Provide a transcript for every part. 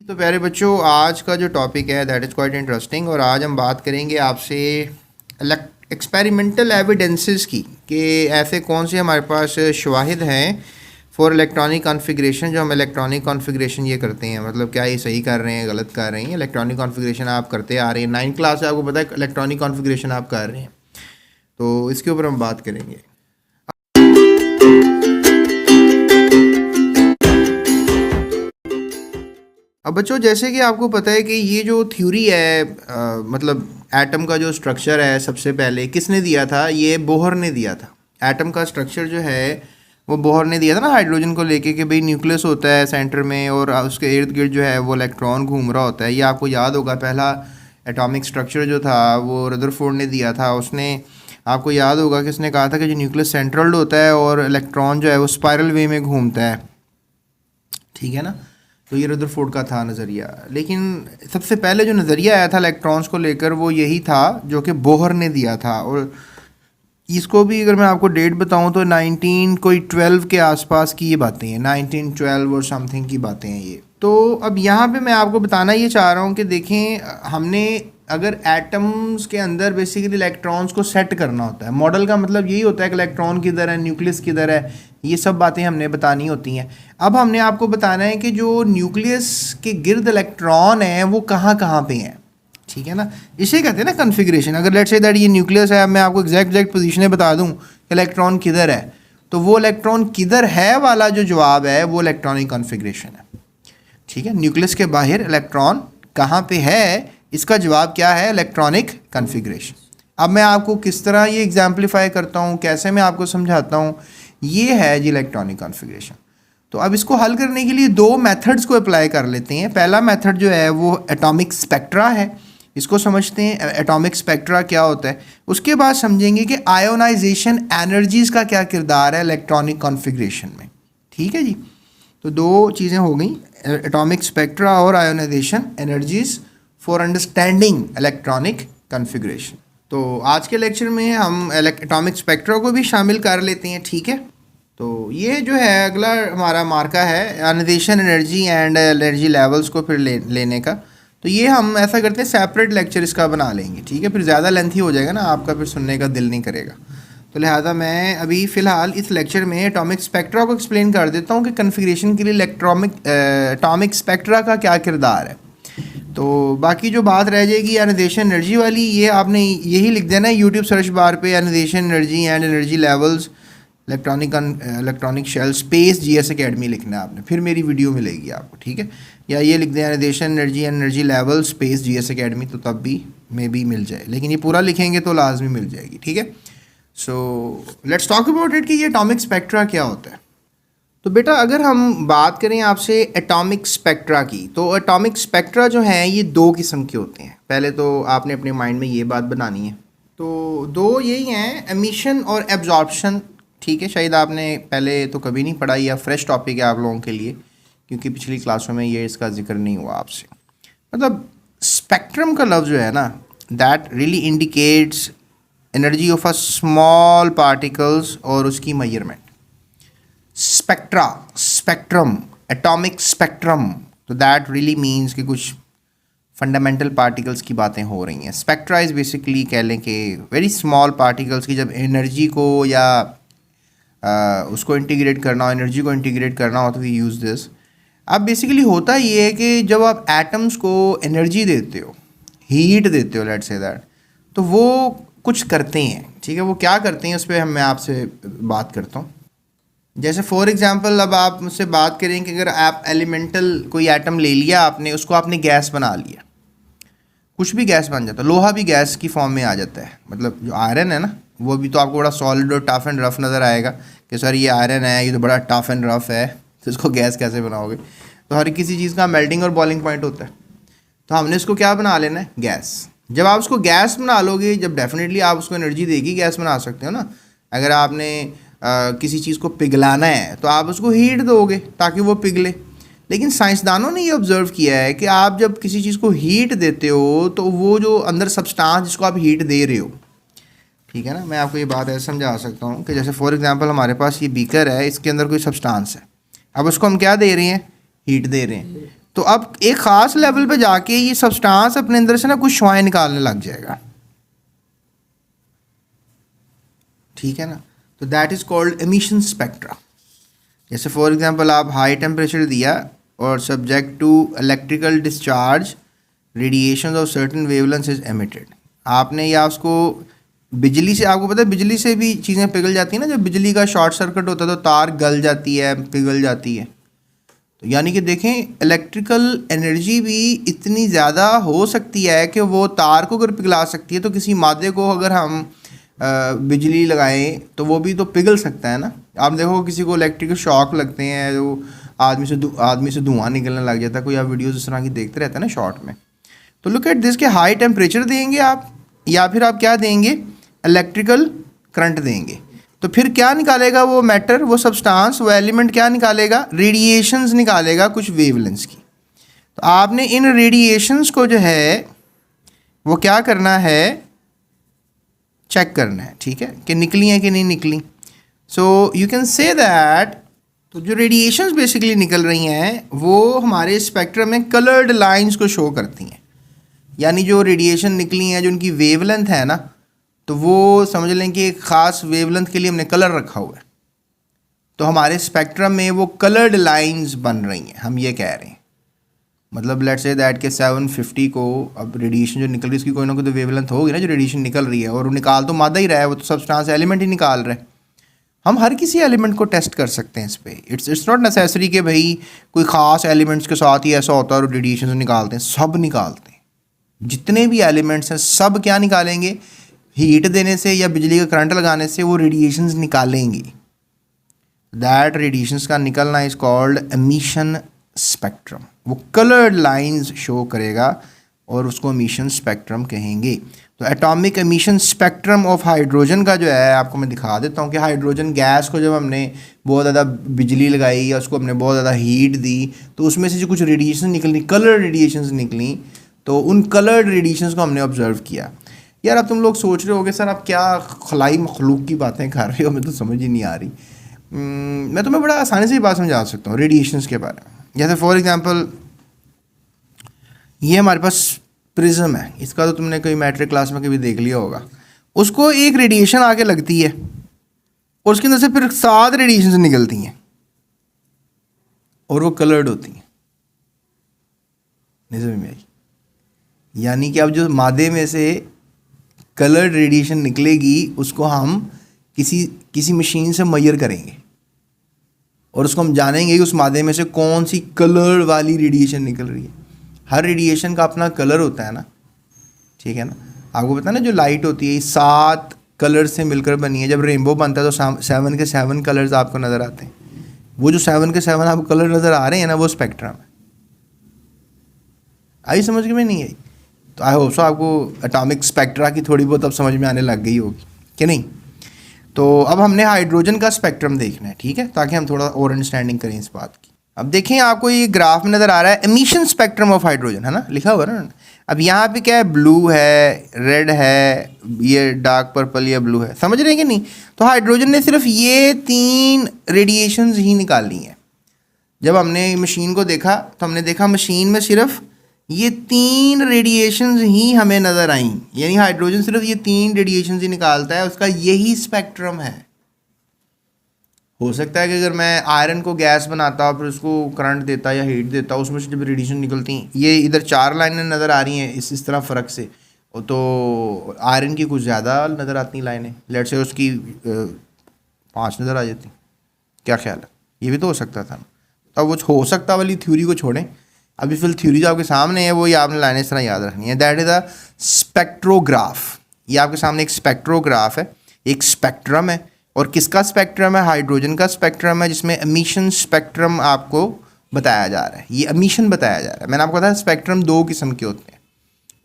तो प्यारे बच्चों, आज का जो टॉपिक है दैट इज़ क्वाइट इंटरेस्टिंग। और आज हम बात करेंगे आपसे एक्सपेरिमेंटल एविडेंसेस की कि ऐसे कौन से हमारे पास शवाहिद हैं फॉर इलेक्ट्रॉनिक कॉन्फ़िगरेशन। जो हम इलेक्ट्रॉनिक कॉन्फ़िगरेशन ये करते हैं, मतलब क्या ये सही कर रहे हैं, गलत कर रहे हैं। इलेक्ट्रॉनिक कॉन्फ़िगरेशन आप करते आ रहे हैं, 9th क्लास से आपको पता है इलेक्ट्रॉनिक कॉन्फ़िगरेशन आप कर रहे हैं, तो इसके ऊपर हम बात करेंगे। अब बच्चों, जैसे कि आपको पता है कि ये जो थ्योरी है मतलब एटम का जो स्ट्रक्चर है, सबसे पहले किसने दिया था? ये बोहर ने दिया था। एटम का स्ट्रक्चर जो है वो बोहर ने दिया था ना, हाइड्रोजन को लेके कि भाई न्यूक्लियस होता है सेंटर में और उसके इर्द गिर्द जो है वो इलेक्ट्रॉन घूम रहा होता है। ये आपको याद होगा, पहला एटॉमिक स्ट्रक्चर जो था वो रदरफोर्ड ने दिया था। उसने, आपको याद होगा कि उसने कहा था कि जो न्यूक्लियस सेंट्रल होता है और इलेक्ट्रॉन जो है वो स्पायरल वे में घूमता है, ठीक है ना। तो ये रदरफोर्ड का था नज़रिया। लेकिन सबसे पहले जो नज़रिया आया था इलेक्ट्रॉन्स को लेकर वो यही था जो कि बोहर ने दिया था। और इसको भी अगर मैं आपको डेट बताऊं तो 1912 के आसपास की ये बातें हैं, 1912 और समथिंग की बातें हैं ये। तो अब यहाँ पे मैं आपको बताना ये चाह रहा हूँ कि देखें, हमने अगर एटम्स के अंदर बेसिकली इलेक्ट्रॉन्स को सेट करना होता है, मॉडल का मतलब यही होता है कि इलेक्ट्रॉन किधर है, न्यूक्लियस किधर है, ये सब बातें हमने बतानी होती हैं। अब हमने आपको बताना है कि जो न्यूक्लियस के गिर्द इलेक्ट्रॉन हैं वो कहाँ कहाँ पे हैं, ठीक है ना। इसे कहते हैं ना कॉन्फ़िगरेशन। अगर लेट्स से दैट ये न्यूक्लियस है, मैं आपको एग्जैक्ट पोजीशनें बता दूं कि इलेक्ट्रॉन किधर है, तो वो इलेक्ट्रॉन किधर है वाला जो जवाब है वो इलेक्ट्रॉनिक कॉन्फ़िगरेशन है, ठीक है। न्यूक्लियस के बाहर इलेक्ट्रॉन कहाँ पे है, इसका जवाब क्या है? Electronic configuration. अब मैं आपको किस तरह ये एग्जाम्पलीफाई करता हूँ, कैसे मैं आपको समझाता हूँ, ये है जी इलेक्ट्रॉनिक कॉन्फ़िगरेशन। तो अब इसको हल करने के लिए दो मेथड्स को अप्लाई कर लेते हैं। पहला मेथड जो है वो एटॉमिक स्पेक्ट्रा है, इसको समझते हैं एटॉमिक स्पेक्ट्रा क्या होता है। उसके बाद समझेंगे कि आयोनाइजेशन एनर्जीज़ का क्या किरदार है इलेक्ट्रॉनिक कॉन्फ़िगरेशन में, ठीक है जी। तो दो चीज़ें हो गई, एटॉमिक स्पेक्ट्रा और ionization energies for understanding electronic configuration. तो आज के लेक्चर में हम एटॉमिक स्पेक्ट्रा को भी शामिल कर लेते हैं, ठीक है। तो ये जो है अगला हमारा मार्का है ionization energy and energy levels को फिर लेने का। तो ये हम ऐसा करते हैं, सेपरेट लेक्चर इसका बना लेंगे, ठीक है। फिर ज़्यादा लेंथी हो जाएगा ना, आपका फिर सुनने का दिल नहीं करेगा। तो लिहाजा मैं अभी फ़िलहाल इस लेक्चर में एटॉमिक स्पेक्ट्रा को एक्सप्लेन कर देता हूँ कि कॉन्फ़िगरेशन के लिए एटॉमिक स्पेक्ट्रा का क्या किरदार है। तो बाकी जो बात रह जाएगी आयोनाइजेशन एनर्जी वाली, ये आपने यही लिख देना है यूट्यूब सर्च बार पे, ionization energy and energy levels electronic shell space GS academy लिखना है आपने, फिर मेरी वीडियो मिलेगी आपको, ठीक है। या ये लिख दें ionization energy and energy level space GS academy, तो तब भी मे बी मिल जाए, लेकिन ये पूरा लिखेंगे तो लाजमी मिल जाएगी, ठीक है। So let's talk about it कि ये एटॉमिक स्पेक्ट्रा क्या होता है। तो बेटा, अगर हम बात करें आपसे एटॉमिक स्पेक्ट्रा की, तो एटॉमिक स्पेक्ट्रा जो हैं ये दो किस्म के होते हैं। पहले तो आपने अपने माइंड में ये बात बनानी है। तो दो यही हैं, एमिशन और एब्जॉर्प्शन, ठीक है। शायद आपने पहले तो कभी नहीं पढ़ा, या फ्रेश टॉपिक है आप लोगों के लिए, क्योंकि पिछली क्लासों में ये इसका जिक्र नहीं हुआ आपसे। मतलब स्पेक्ट्रम का लफ्ज़ जो है ना, that really indicates energy of a small particles और उसकी measurement. Spectra, spectrum, atomic spectrum, तो दैट रियली मीन्स कि कुछ फंडामेंटल पार्टिकल्स की बातें हो रही हैं। स्पेक्ट्रा इज़ बेसिकली कह लें कि वेरी स्मॉल पार्टिकल्स की जब एनर्जी को या उसको इंटीग्रेट करना हो, एनर्जी को इंटीग्रेट करना हो, तो वी यूज़ दिस। अब बेसिकली होता ये है कि जब आप एटम्स को एनर्जी देते हो, हीट देते हो, लेट्स से दैट, तो वो कुछ करते हैं, ठीक है। वो क्या करते हैं उस पर मैं आपसे बात करता हूँ। जैसे फॉर एग्जांपल, अब आप मुझसे बात करें कि अगर आप एलिमेंटल कोई एटम ले लिया आपने, उसको आपने गैस बना लिया, कुछ भी गैस बन जाता है, लोहा भी गैस की फॉर्म में आ जाता है। मतलब जो आयरन है ना, वो भी तो आपको बड़ा सॉलिड और टफ एंड रफ नज़र आएगा कि सर ये आयरन है, ये तो बड़ा टफ एंड रफ है, तो इसको गैस कैसे बनाओगे। तो हर किसी चीज़ का मेल्टिंग और बॉइलिंग पॉइंट होता है, तो हमने इसको क्या बना लेना है? गैस। जब आप उसको गैस बना लोगे, जब डेफिनेटली आप उसको एनर्जी देगी, गैस बना सकते हो ना। अगर आपने किसी चीज़ को पिघलाना है तो आप उसको हीट दोगे ताकि वो पिघले। लेकिन साइंसदानों ने ये ऑब्ज़र्व किया है कि आप जब किसी चीज़ को हीट देते हो तो वो जो अंदर सब्सटेंस जिसको आप हीट दे रहे हो, ठीक है ना, मैं आपको ये बात ऐसे समझा सकता हूँ कि जैसे फॉर एग्जांपल हमारे पास ये बीकर है, इसके अंदर कोई सब्सटेंस है, अब उसको हम क्या दे रहे हैं? हीट दे रहे हैं। तो अब एक ख़ास लेवल पे जाके ये सब्सटेंस अपने अंदर से ना कुछ शुआएं निकालने लग जाएगा, ठीक है ना। तो that is called emission spectra. जैसे फॉर एग्जांपल आप हाई टेम्परेचर दिया और subject to electrical discharge radiation of certain wavelength is emitted. आपने या उसको बिजली से, आपको पता है बिजली से भी चीज़ें पिघल जाती हैं ना, जब बिजली का शॉर्ट सर्किट होता है तो तार गल जाती है, पिघल जाती है। तो यानी कि देखें इलेक्ट्रिकल एनर्जी भी इतनी ज़्यादा हो सकती है कि वो तार को अगर पिघला सकती है, तो किसी मादे को अगर हम बिजली लगाएं तो वो भी तो पिघल सकता है ना। आप देखो किसी को इलेक्ट्रिकल शॉक लगते हैं, जो आदमी से धुआं निकलने लग जाता है, कोई आप वीडियोस इस तरह की देखते रहते हैं ना शॉर्ट में। तो लुक एट दिस के हाई टेम्परेचर देंगे आप, या फिर आप क्या देंगे, इलेक्ट्रिकल करंट देंगे, तो फिर क्या निकालेगा वो मैटर, वो सब्सटेंस, वो एलिमेंट क्या निकालेगा, रेडिएशंस निकालेगा कुछ वेवलेंथ्स की। तो आपने इन रेडिएशंस को जो है वो क्या करना है, चेक करना है, ठीक है, कि निकली हैं कि नहीं निकली। So you can say that, तो जो रेडिएशंस बेसिकली निकल रही हैं वो हमारे स्पेक्ट्रम में कलर्ड लाइंस को शो करती हैं। यानी जो रेडिएशन निकली हैं, जो उनकी वेवलेंथ है ना, तो वो समझ लें कि एक ख़ास वेवलेंथ के लिए हमने कलर रखा हुआ है, तो हमारे स्पेक्ट्रम में वो कलर्ड लाइंस बन रही हैं, हम ये कह रहे हैं। मतलब लेट्स से दैट के 750 को अब रेडिएशन जो निकल रही है उसकी कोई ना कोई तो वेवलेंथ होगी ना, जो रेडिएशन निकल रही है, और वो निकाल तो मादा ही रहा है, वो तो सब्सटेंस एलिमेंट ही निकाल रहा है। हम हर किसी एलिमेंट को टेस्ट कर सकते हैं इस पर। इट्स नॉट नेसेसरी कि भाई कोई ख़ास एलिमेंट्स के साथ ही ऐसा होता है और रेडिएशन निकालते हैं, सब निकालते हैं। जितने भी एलिमेंट्स हैं सब क्या निकालेंगे, हीट देने से या बिजली का करंट लगाने से वो रेडिएशंस निकालेंगे। दैट रेडिएशंस का निकलना इज कॉल्ड एमिशन स्पेक्ट्रम। वो कलर्ड लाइंस शो करेगा और उसको एमिशन स्पेक्ट्रम कहेंगे। तो atomic emission spectrum of hydrogen का जो है आपको मैं दिखा देता हूँ कि हाइड्रोजन गैस को जब हमने बहुत ज़्यादा बिजली लगाई या उसको हमने बहुत ज़्यादा हीट दी, तो उसमें से जो कुछ रेडिएशन निकली, कलर्ड रेडिएशंस निकली, तो उन कलर्ड रेडिएशंस को हमने ऑब्जर्व किया। यार अब तुम लोग सोच रहे होगे सर आप क्या खलाई मखलूक की बातें कर रहे हो, मैं तो समझ ही नहीं आ रही। मैं तुम्हें बड़ा आसानी से ये बात समझा सकता हूँ रेडिएशंस के बारे में। जैसे फॉर एग्जांपल ये हमारे पास प्रिज्म है, इसका तो तुमने कोई मैट्रिक क्लास में कभी देख लिया होगा। उसको एक रेडिएशन आके लगती है और उसके अंदर से फिर 7 रेडिएशन निकलती हैं और वो कलर्ड होती हैं। नहीं समझ में आई? यानी कि अब जो मादे में से कलर्ड रेडिएशन निकलेगी उसको हम किसी मशीन से मेजर करेंगे और उसको हम जानेंगे कि उस मादे में से कौन सी कलर वाली रेडिएशन निकल रही है। हर रेडिएशन का अपना कलर होता है ना, ठीक है ना। आपको पता है ना जो लाइट होती है 7 कलर से मिलकर बनी है। जब रेनबो बनता है तो 7 के 7 कलर्स आपको नज़र आते हैं। वो जो 7 के 7 आपको कलर नज़र आ रहे हैं ना, वो स्पेक्ट्रम है। आई समझ में नहीं आई? तो आई होप सो आपको एटॉमिक स्पेक्ट्रा की थोड़ी बहुत अब समझ में आने लग गई होगी कि नहीं। तो अब हमने हाइड्रोजन का स्पेक्ट्रम देखना है, ठीक है, ताकि हम थोड़ा और अंडरस्टैंडिंग करें इस बात की। अब देखें आपको ये ग्राफ में नज़र आ रहा है एमिशन स्पेक्ट्रम ऑफ हाइड्रोजन, है ना, लिखा हुआ है ना। अब यहाँ पे क्या है, ब्लू है, रेड है, ये डार्क पर्पल या ब्लू है, समझ रहे हैं कि नहीं। तो हाइड्रोजन ने सिर्फ ये 3 रेडिएशंस ही निकाली हैं। जब हमने मशीन को देखा तो हमने देखा मशीन में सिर्फ ये 3 रेडिएशंस ही हमें नज़र आई। यानी हाइड्रोजन सिर्फ ये 3 रेडिएशंस ही निकालता है, उसका यही स्पेक्ट्रम है। हो सकता है कि अगर मैं आयरन को गैस बनाता और फिर उसको करंट देता या हीट देता, उसमें से जब रेडिएशन निकलती, ये इधर 4 लाइनें नज़र आ रही हैं इस तरह फ़र्क से, तो आयरन की कुछ ज़्यादा नज़र आती लाइनें, लेट से उसकी 5 नज़र आ जाती। क्या ख्याल है? ये भी तो हो सकता था। अब वो हो सकता वाली थ्योरी को छोड़ें, अभी फिल थ्योरी जो आपके सामने है वो ये आपने लाइनें इस तरह याद रखनी है। That is a spectrograph. ये आपके सामने एक स्पेक्ट्रोग्राफ है, एक स्पेक्ट्रम है। और किसका स्पेक्ट्रम है? हाइड्रोजन का स्पेक्ट्रम है, जिसमें एमिशन स्पेक्ट्रम आपको बताया जा रहा है। ये एमिशन बताया जा रहा है। मैंने आपको बताया स्पेक्ट्रम 2 किस्म के होते हैं,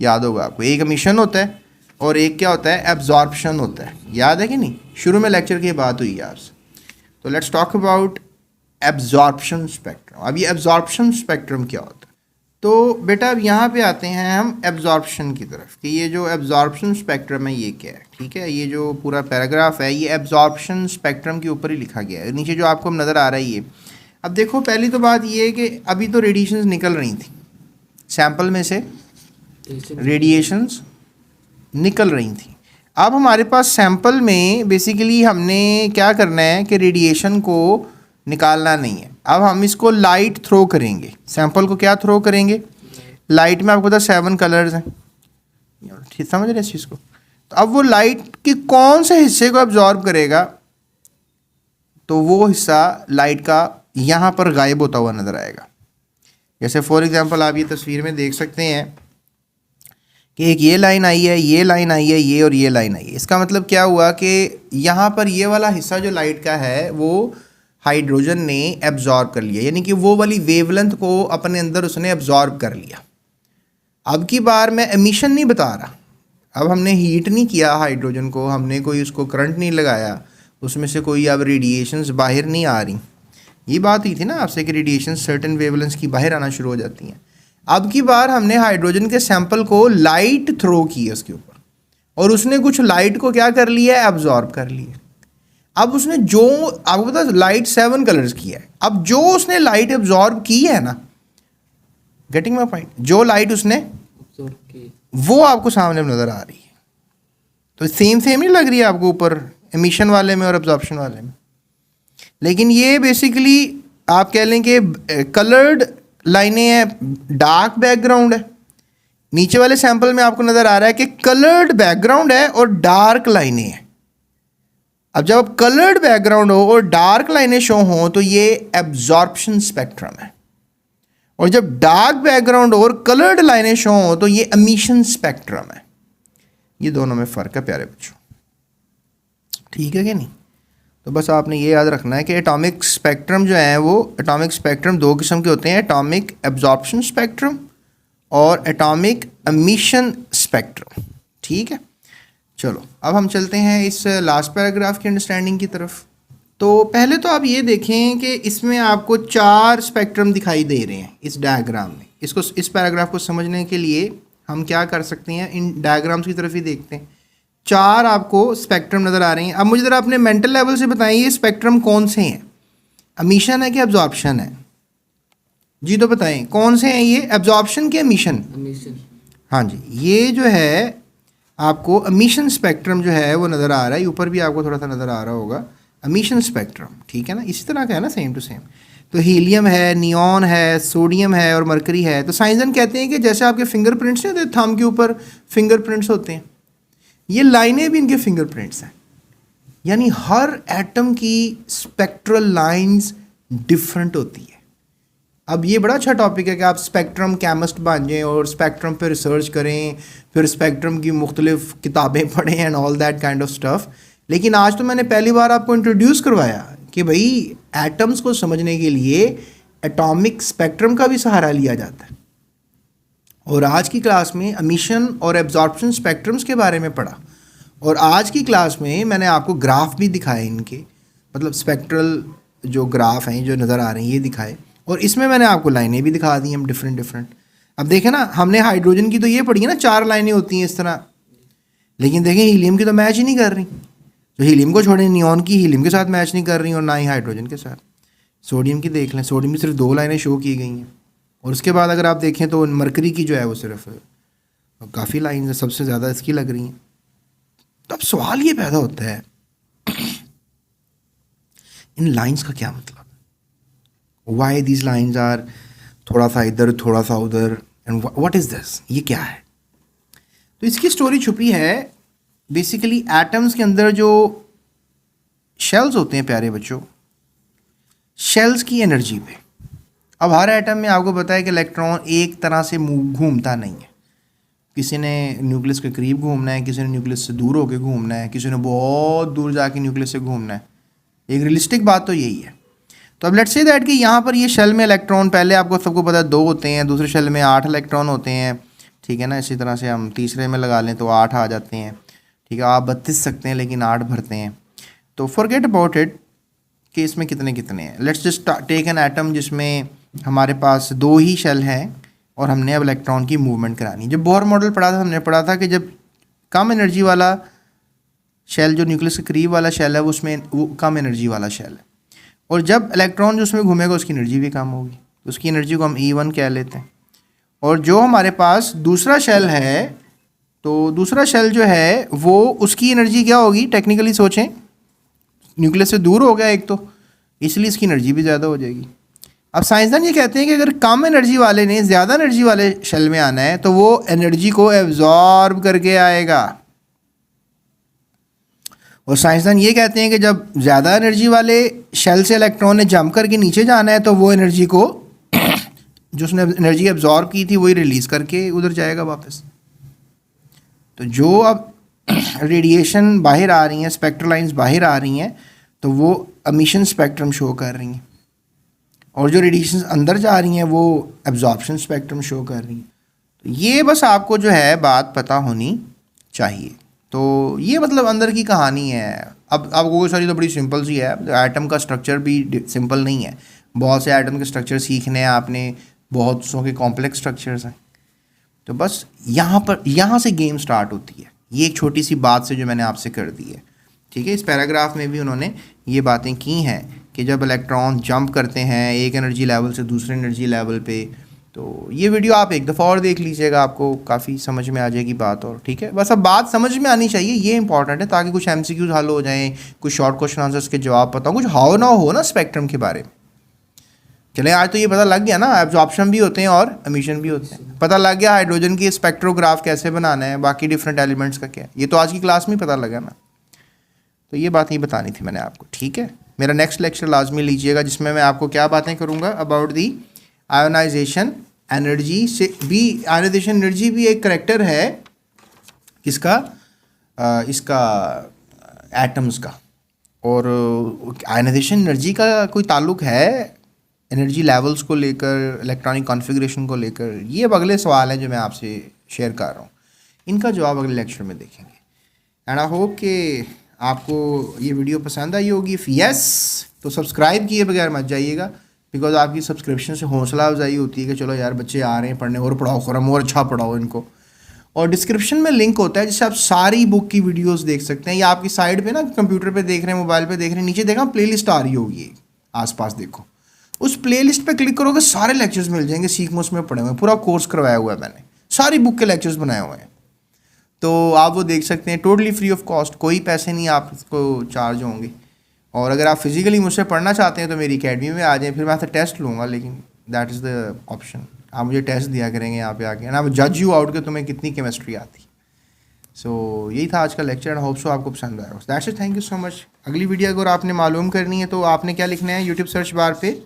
याद होगा आपको। एक एमिशन होता है और एक क्या होता है, एब्जॉर्प्शन होता है। याद है कि नहीं? शुरू में लेक्चर की बात हुई है आपसे। तो let's talk about absorption spectrum. अब ये एब्जॉर्प्शन स्पेक्ट्रम क्या होता है? तो बेटा अब यहाँ पे आते हैं हम एब्जॉर्प्शन की तरफ कि ये जो एब्जॉर्प्शन स्पेक्ट्रम है ये क्या है, ठीक है। ये जो पूरा पैराग्राफ है ये एब्जॉर्प्शन स्पेक्ट्रम के ऊपर ही लिखा गया है। नीचे जो आपको नज़र आ रहा है ये अब देखो पहली तो बात ये है कि अभी तो रेडिएशंस निकल रही थी सैंपल में से, रेडिएशंस निकल रही थी। अब हमारे पास सैंपल में बेसिकली हमने क्या करना है कि रेडिएशन को निकालना नहीं है। अब हम इसको लाइट थ्रो करेंगे, सैंपल को क्या थ्रो करेंगे, लाइट में आपको पता 7 कलर्स हैं, ठीक समझ रहे हैं इस चीज़ को। तो अब वो लाइट के कौन से हिस्से को एब्जॉर्ब करेगा, तो वो हिस्सा लाइट का यहाँ पर गायब होता हुआ नज़र आएगा। जैसे फॉर एग्जांपल आप ये तस्वीर में देख सकते हैं कि एक ये लाइन आई है, ये लाइन आई है, ये और ये लाइन आई है। इसका मतलब क्या हुआ कि यहाँ पर ये वाला हिस्सा जो लाइट का है वो हाइड्रोजन ने एब्जॉर्ब कर लिया, यानी कि वो वाली वेवलेंथ को अपने अंदर उसने एब्जॉर्ब कर लिया। अब की बार मैं एमिशन नहीं बता रहा, अब हमने हीट नहीं किया हाइड्रोजन को, हमने कोई उसको करंट नहीं लगाया, उसमें से कोई अब रेडिएशंस बाहर नहीं आ रही। ये बात ही थी ना आपसे कि रेडिएशन सर्टेन वेवलेंस की बाहर आना शुरू हो जाती हैं। अब की बार हमने हाइड्रोजन के सैंपल को लाइट थ्रो की है उसके ऊपर, और उसने कुछ लाइट को क्या कर लिया है, एब्जॉर्ब कर लिया। अब उसने जो आपको पता लाइट 7 कलर्स की है, अब जो उसने लाइट एब्जॉर्ब की है ना, गेटिंग माय पॉइंट, जो लाइट उसने वो आपको सामने नजर आ रही है। तो सेम नहीं लग रही है आपको ऊपर एमिशन वाले में और एब्जॉर्प्शन वाले में। लेकिन ये बेसिकली आप कह लें कि कलर्ड लाइनें हैं, डार्क बैकग्राउंड है। नीचे वाले सैंपल में आपको नजर आ रहा है कि कलर्ड बैकग्राउंड है और डार्क लाइनें हैं। अब जब कलर्ड बैकग्राउंड हो और डार्क लाइनें शो हो तो ये एब्जॉर्प्शन स्पेक्ट्रम है, और जब डार्क बैकग्राउंड और कलर्ड लाइनें शो हो तो ये एमिशन स्पेक्ट्रम है। ये दोनों में फ़र्क है प्यारे बच्चों, ठीक है कि नहीं। तो बस आपने ये याद रखना है कि एटॉमिक स्पेक्ट्रम जो है वो एटॉमिक स्पेक्ट्रम 2 किस्म के होते हैं, एटॉमिक एब्जॉर्प्शन स्पेक्ट्रम और एटॉमिक एमिशन स्पेक्ट्रम, ठीक है। चलो अब हम चलते हैं इस लास्ट पैराग्राफ की अंडरस्टैंडिंग की तरफ। तो पहले तो आप ये देखें कि इसमें आपको 4 स्पेक्ट्रम दिखाई दे रहे हैं इस डायग्राम में। इसको इस पैराग्राफ को समझने के लिए हम क्या कर सकते हैं, इन डायग्राम्स की तरफ ही देखते हैं। 4 आपको स्पेक्ट्रम नज़र आ रहे हैं। अब मुझे ज़रा अपने मेंटल लेवल से बताइए ये स्पेक्ट्रम कौन से हैं, एमिशन है कि एब्जॉर्प्शन है? जी तो बताएं कौन से हैं ये, एब्जॉर्प्शन के एमिशन? हाँ जी, ये जो है आपको एमिशन स्पेक्ट्रम जो है वो नज़र आ रहा है, ऊपर भी आपको थोड़ा सा नज़र आ रहा होगा एमिशन स्पेक्ट्रम, ठीक है ना, इसी तरह का है ना, सेम टू सेम। तो हीलियम है, नियॉन है, सोडियम है और मरकरी है। तो साइंसदान कहते हैं कि जैसे आपके फिंगरप्रिंट्स नहीं होते, थंब के ऊपर फिंगरप्रिंट्स होते हैं, ये लाइनें भी इनके फिंगरप्रिंट्स हैं। यानी हर एटम की स्पेक्ट्रल लाइंस डिफरेंट होती है। अब ये बड़ा अच्छा टॉपिक है कि आप स्पेक्ट्रम केमिस्ट बन जाएं और स्पेक्ट्रम पे रिसर्च करें, फिर स्पेक्ट्रम की मुख्तलिफ किताबें पढ़ें and all that kind of stuff. लेकिन आज तो मैंने पहली बार आपको इंट्रोड्यूस करवाया कि भाई एटम्स को समझने के लिए एटॉमिक स्पेक्ट्रम का भी सहारा लिया जाता है। और आज की क्लास में एमिशन और एब्जॉर्प्शन स्पेक्ट्रम्स के बारे में पढ़ा, और आज की क्लास में मैंने आपको ग्राफ भी दिखाए इनके, मतलब स्पेक्ट्रल जो ग्राफ हैं जो नज़र आ रहे हैं ये दिखाए, और इसमें मैंने आपको लाइनें भी दिखा दी हैं डिफरेंट। अब देखें ना, हमने हाइड्रोजन की तो ये पढ़ी है ना, 4 लाइनें होती हैं इस तरह, लेकिन देखें हीलियम की तो मैच ही नहीं कर रही। तो हीलियम को छोड़ें, नियॉन की हीलियम के साथ मैच नहीं कर रही और ना ही हाइड्रोजन के साथ। सोडियम की देख लें, सोडियम की सिर्फ 2 लाइनें शो की गई हैं, और उसके बाद अगर आप देखें तो मरकरी की जो है वो सिर्फ काफ़ी लाइन सबसे ज़्यादा इसकी लग रही हैं। तो अब सवाल ये पैदा होता है इन लाइंस का क्या मतलब, वाई दीज लाइन्स आर थोड़ा सा इधर थोड़ा सा उधर, एंड व्हाट इज़ दिस, ये क्या है? तो इसकी स्टोरी छुपी है बेसिकली एटम्स के अंदर जो शेल्स होते हैं प्यारे बच्चों, शेल्स की एनर्जी पे। अब हर एटम में आपको पता है कि इलेक्ट्रॉन एक तरह से घूमता नहीं है, किसी ने न्यूक्लियस के करीब घूमना है, किसी ने न्यूक्लियस से दूर होकर घूमना है, किसी ने बहुत दूर जाके न्यूक्लियस से घूमना है। एक रियलिस्टिक बात तो यही है। तो अब लेट्स से दैट कि यहाँ पर ये शेल में इलेक्ट्रॉन, पहले आपको सबको पता है 2 होते हैं, दूसरे शेल में 8 इलेक्ट्रॉन होते हैं, ठीक है ना। इसी तरह से हम तीसरे में लगा लें तो 8 आ जाते हैं, ठीक है। आप 32 सकते हैं लेकिन 8 भरते हैं। तो फॉरगेट अबाउट इट कि इसमें कितने कितने हैं। Let's just take an atom जिसमें हमारे पास 2 ही शेल हैं और हमने अब इलेक्ट्रॉन की मूवमेंट करानी। जब बोहर मॉडल पढ़ा था हमने पढ़ा था कि जब कम एनर्जी वाला शेल, जो न्यूक्लियस के करीब वाला शेल है, उसमें वो कम एनर्जी वाला शेल है, और जब इलेक्ट्रॉन जो उसमें घूमेगा उसकी एनर्जी भी कम होगी, उसकी एनर्जी को हम E1 कह लेते हैं। और जो हमारे पास दूसरा शेल है, तो दूसरा शेल जो है वो उसकी एनर्जी क्या होगी, टेक्निकली सोचें, न्यूक्लियस से दूर हो गया एक तो, इसलिए इसकी एनर्जी भी ज़्यादा हो जाएगी। अब साइंसदान ये कहते हैं कि अगर कम एनर्जी वाले ने ज़्यादा एनर्जी वाले शेल में आना है तो वो एनर्जी को एब्जॉर्ब करके आएगा। और साइंसदान ये कहते हैं कि जब ज़्यादा एनर्जी वाले शेल से इलेक्ट्रॉन ने जंप करके नीचे जाना है तो वो एनर्जी को जो उसने एनर्जी एब्जॉर्ब की थी वही रिलीज़ करके उधर जाएगा वापस। तो जो अब रेडिएशन बाहर आ रही हैं, स्पेक्ट्रल लाइंस बाहर आ रही हैं, तो वो एमिशन स्पेक्ट्रम शो कर रही हैं, और जो रेडिएशन अंदर जा रही हैं वो एब्जॉर्प्शन स्पेक्ट्रम शो कर रही हैं। तो ये बस आपको जो है बात पता होनी चाहिए। तो ये मतलब अंदर की कहानी है। अब आपको सॉरी तो बड़ी सिंपल सी है, तो एटम का स्ट्रक्चर भी सिंपल नहीं है, बहुत से एटम के स्ट्रक्चर सीखने हैं आपने, बहुत सौ के कॉम्प्लेक्स स्ट्रक्चर्स हैं। तो बस यहाँ से गेम स्टार्ट होती है, ये एक छोटी सी बात से जो मैंने आपसे कर दी है, ठीक है। इस पैराग्राफ में भी उन्होंने ये बातें की हैं कि जब इलेक्ट्रॉन जंप करते हैं एक एनर्जी लेवल से दूसरे एनर्जी लेवल पे, तो ये वीडियो आप एक दफ़ा और देख लीजिएगा, आपको काफ़ी समझ में आ जाएगी बात। और ठीक है, बस अब बात समझ में आनी चाहिए, ये इंपॉर्टेंट है, ताकि कुछ MCQs हल हो जाएं, कुछ शॉर्ट क्वेश्चन आंसर्स के जवाब पता हो, कुछ हाउ ना हो ना स्पेक्ट्रम के बारे में। चले आज तो ये पता लग गया ना, एब्जॉर्प्शन भी होते हैं और एमिशन भी होते हैं, पता लग गया हाइड्रोजन की स्पेक्ट्रोग्राफ कैसे बनाना है, बाकी डिफरेंट एलिमेंट्स का क्या है, ये तो आज की क्लास में पता लगा ना। तो ये बात नहीं बतानी थी मैंने आपको, ठीक है। मेरा नेक्स्ट लेक्चर लाजमी लीजिएगा, जिसमें मैं आपको क्या बातें करूँगा अबाउट दी आयोनाइजेशन एनर्जी से भी। आयोनाइजेशन एनर्जी भी एक करैक्टर है किसका, इसका एटम्स का। और आयोनाइजेशन एनर्जी का कोई ताल्लुक है एनर्जी लेवल्स को लेकर, इलेक्ट्रॉनिक कॉन्फ़िगरेशन को लेकर, ये अब अगले सवाल हैं जो मैं आपसे शेयर कर रहा हूँ, इनका जवाब अगले लेक्चर में देखेंगे। एंड आई होप कि आपको ये वीडियो पसंद आई होगी। इफ़ यस तो सब्सक्राइब किए बगैर मत जाइएगा, बिकॉज आपकी सब्सक्रिप्शन से हौसला अफजाई होती है कि चलो यार बच्चे आ रहे हैं पढ़ने, और पढ़ाओ खुरम, और अच्छा पढ़ाओ इनको। और डिस्क्रिप्शन में लिंक होता है जिससे आप सारी बुक की वीडियोस देख सकते हैं, या आपकी साइड पे ना कंप्यूटर पे देख रहे हैं, मोबाइल पे देख रहे हैं, नीचे देखा प्लेलिस्ट आ रही होगी आसपास, देखो उस प्लेलिस्ट पे क्लिक करोगे, सारे लेक्चर्स मिल जाएंगे, सीखमोस में पढ़े हुए हैं, पूरा कोर्स करवाया हुआ है मैंने, सारी बुक के लेक्चर्स बनाए हुए हैं, तो आप वो देख सकते हैं टोटली फ्री ऑफ कॉस्ट, कोई पैसे नहीं आपको चार्ज होंगे। और अगर आप फिजिकली मुझसे पढ़ना चाहते हैं तो मेरी अकेडमी में आ जाएं, फिर मैं आपसे टेस्ट लूँगा, लेकिन दैट इज़ द ऑप्शन, आप मुझे टेस्ट दिया करेंगे यहाँ पे आके, ना जज यू आउट कि तुम्हें कितनी केमिस्ट्री आती। सो यही था आज का लेक्चर, एंड होप सो आपको पसंद आया। That's it, thank you so much. अगली वीडियो अगर आपने मालूम करनी है तो आपने क्या लिखना है, यूट्यूब सर्च बार पे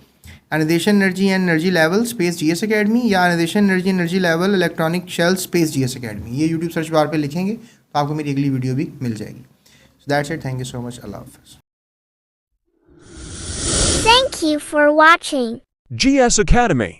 ionization energy and energy level space GS academy, या ionization energy level electronic shell space GS academy, ये यूट्यूब सर्च बार पे लिखेंगे तो आपको मेरी अगली वीडियो भी मिल जाएगी। So that's it, thank you so much, अल्लाह हाफ़िज़। Thank you for watching GS Academy.